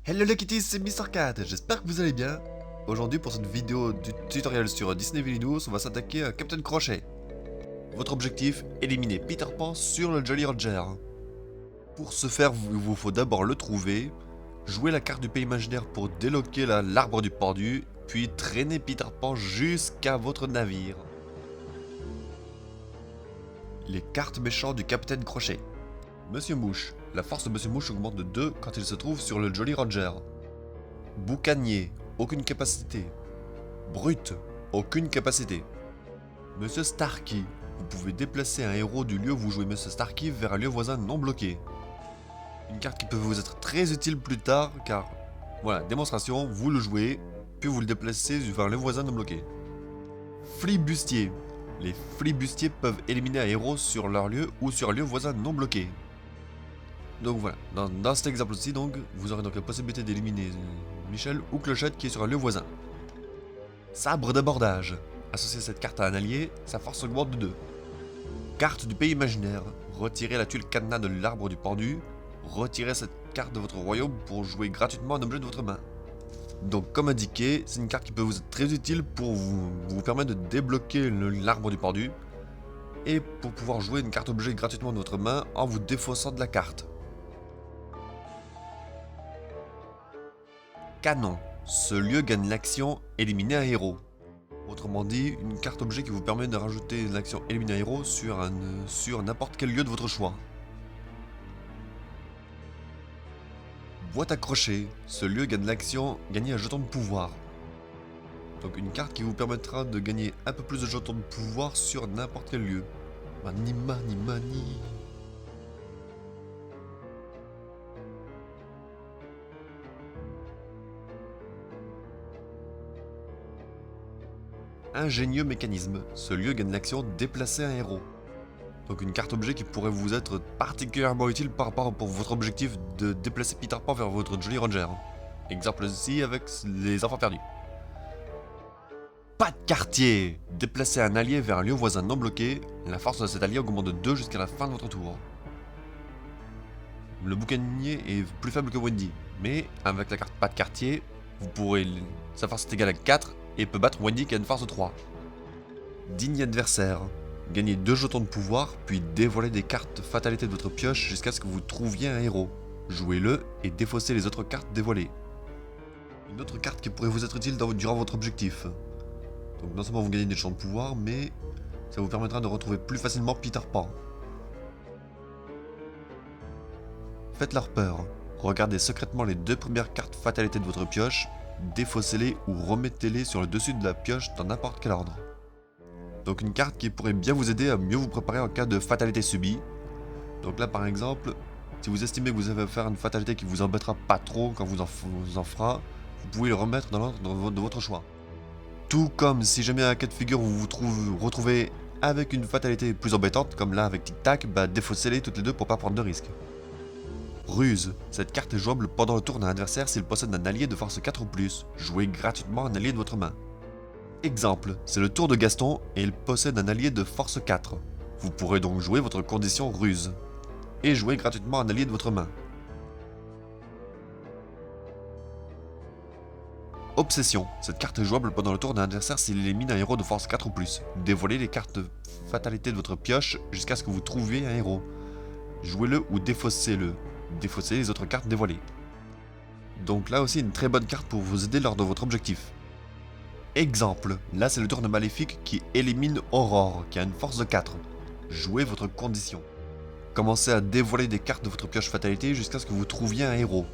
Hello les kitties, c'est Mr. Cat, j'espère que vous allez bien. Aujourd'hui pour cette vidéo du tutoriel sur Disney Villainous, on va s'attaquer à Captain Crochet. Votre objectif, éliminer Peter Pan sur le Jolly Roger. Pour ce faire, il vous faut d'abord le trouver, jouer la carte du pays imaginaire pour déloquer l'arbre du pendu, puis traîner Peter Pan jusqu'à votre navire. Les cartes méchantes du Captain Crochet. Monsieur Mouche. La force de Monsieur Mouche augmente de 2 quand il se trouve sur le Jolly Roger. Boucanier, aucune capacité. Brute, aucune capacité. Monsieur Starkey, vous pouvez déplacer un héros du lieu où vous jouez Monsieur Starkey vers un lieu voisin non bloqué. Une carte qui peut vous être très utile plus tard car, voilà, démonstration, vous le jouez, puis vous le déplacez vers un lieu voisin non bloqué. Flibustier. Les flibustiers peuvent éliminer un héros sur leur lieu ou sur un lieu voisin non bloqué. Donc voilà, dans cet exemple-ci, donc, vous aurez donc la possibilité d'éliminer Michel ou Clochette qui est sur un lieu voisin. Sabre d'abordage. Associer cette carte à un allié, sa force augmente de 2. Carte du pays imaginaire. Retirez la tuile cadenas de l'arbre du pendu. Retirez cette carte de votre royaume pour jouer gratuitement un objet de votre main. Donc comme indiqué, c'est une carte qui peut vous être très utile pour vous permettre de débloquer l'arbre du pendu. Et pour pouvoir jouer une carte objet gratuitement de votre main en vous défaussant de la carte. Canon. Ce lieu gagne l'action éliminer un héros. Autrement dit, une carte objet qui vous permet de rajouter l'action éliminer un héros sur n'importe quel lieu de votre choix. Boîte à crochets. Ce lieu gagne l'action gagner un jeton de pouvoir. Donc une carte qui vous permettra de gagner un peu plus de jetons de pouvoir sur n'importe quel lieu. Mani mani mani. Ingénieux mécanisme. Ce lieu gagne l'action déplacer un héros. Donc une carte objet qui pourrait vous être particulièrement utile par rapport pour votre objectif de déplacer Peter Pan vers votre Jolly Roger. Exemple ici avec les enfants perdus. Pas de quartier. Déplacer un allié vers un lieu voisin non bloqué. La force de cet allié augmente de 2 jusqu'à la fin de votre tour. Le boucanier est plus faible que Wendy, mais avec la carte pas de quartier, vous pourrez. Sa force est égale à 4 et peut battre Wendy qui a une force de 3. Digne adversaire. Gagnez 2 jetons de pouvoir, puis dévoilez des cartes fatalité de votre pioche jusqu'à ce que vous trouviez un héros. Jouez-le et défaussez les autres cartes dévoilées. Une autre carte qui pourrait vous être utile durant votre objectif. Donc non seulement vous gagnez des jetons de pouvoir, mais ça vous permettra de retrouver plus facilement Peter Pan. Faites leur peur. Regardez secrètement les 2 premières cartes fatalité de votre pioche, défaussez-les ou remettez-les sur le dessus de la pioche dans n'importe quel ordre. Donc une carte qui pourrait bien vous aider à mieux vous préparer en cas de fatalité subie. Donc là par exemple, si vous estimez que vous allez faire une fatalité qui vous embêtera pas trop quand vous en fera, vous pouvez le remettre dans l'ordre de votre choix. Tout comme si jamais à un cas de figure vous vous retrouvez avec une fatalité plus embêtante, comme là avec Tic Tac, bah défaussez-les toutes les deux pour pas prendre de risques. Ruse. Cette carte est jouable pendant le tour d'un adversaire s'il possède un allié de force 4 ou plus. Jouez gratuitement un allié de votre main. Exemple, c'est le tour de Gaston et il possède un allié de force 4. Vous pourrez donc jouer votre condition ruse. Et jouer gratuitement un allié de votre main. Obsession. Cette carte est jouable pendant le tour d'un adversaire s'il élimine un héros de force 4 ou plus. Dévoilez les cartes fatalité de votre pioche jusqu'à ce que vous trouviez un héros. Jouez-le ou défaussez-le. Défaussez les autres cartes dévoilées. Donc là aussi une très bonne carte pour vous aider lors de votre objectif. Exemple, là c'est le tour de Maléfique qui élimine Aurore, qui a une force de 4. Jouez votre condition. Commencez à dévoiler des cartes de votre pioche fatalité jusqu'à ce que vous trouviez un héros.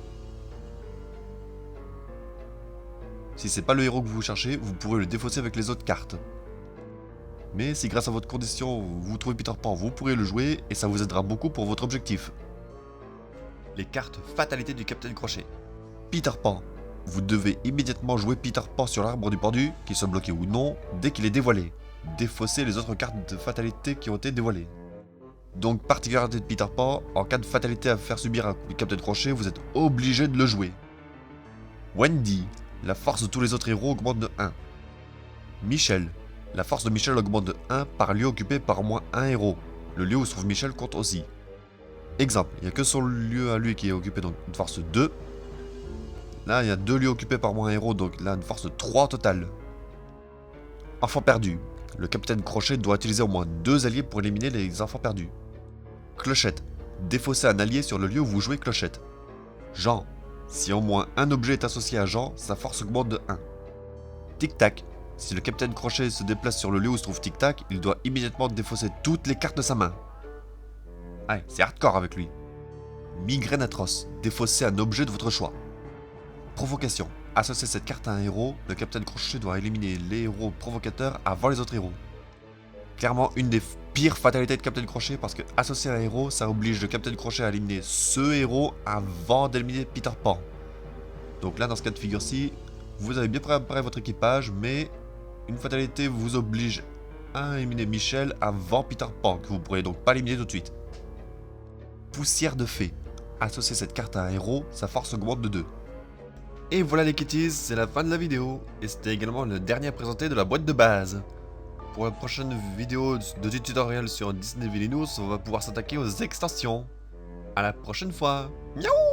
Si c'est pas le héros que vous cherchez, vous pourrez le défausser avec les autres cartes. Mais si grâce à votre condition vous trouvez Peter Pan, vous pourrez le jouer et ça vous aidera beaucoup pour votre objectif. Les cartes fatalité du Captain Crochet. Peter Pan. Vous devez immédiatement jouer Peter Pan sur l'arbre du pendu, qu'il soit bloqué ou non, dès qu'il est dévoilé. Défaussez les autres cartes de fatalité qui ont été dévoilées. Donc particularité de Peter Pan, en cas de fatalité à faire subir à Captain Crochet, vous êtes obligé de le jouer. Wendy. La force de tous les autres héros augmente de 1. Michel. La force de Michel augmente de 1 par lieu occupé par au moins un héros. Le lieu où se trouve Michel compte aussi. Exemple, il n'y a que son lieu à lui qui est occupé, donc une force 2. Là, il y a 2 lieux occupés par moins un héros, donc là, une force de 3 au total. Enfant perdu. Le capitaine Crochet doit utiliser au moins 2 alliés pour éliminer les enfants perdus. Clochette. Défausser un allié sur le lieu où vous jouez Clochette. Jean. Si au moins un objet est associé à Jean, sa force augmente de 1. Tic-tac. Si le capitaine Crochet se déplace sur le lieu où se trouve Tic-tac, il doit immédiatement défausser toutes les cartes de sa main. Ah, c'est hardcore avec lui. Migraine atroce. Défausser un objet de votre choix. Provocation. Associer cette carte à un héros, le capitaine Crochet doit éliminer les héros provocateurs avant les autres héros. Clairement une des pires fatalités de Captain Crochet parce que associer un héros, ça oblige le Captain Crochet à éliminer ce héros avant d'éliminer Peter Pan. Donc là, dans ce cas de figure-ci, vous avez bien préparé votre équipage, mais une fatalité vous oblige à éliminer Michel avant Peter Pan, que vous ne pourrez donc pas éliminer tout de suite. Poussière de fée. Associer cette carte à un héros, sa force augmente de 2. Et voilà les kitties, c'est la fin de la vidéo, et c'était également le dernier présenté de la boîte de base. Pour la prochaine vidéo de tutoriel sur Disney Villainous, on va pouvoir s'attaquer aux extensions. À la prochaine fois. Miaou!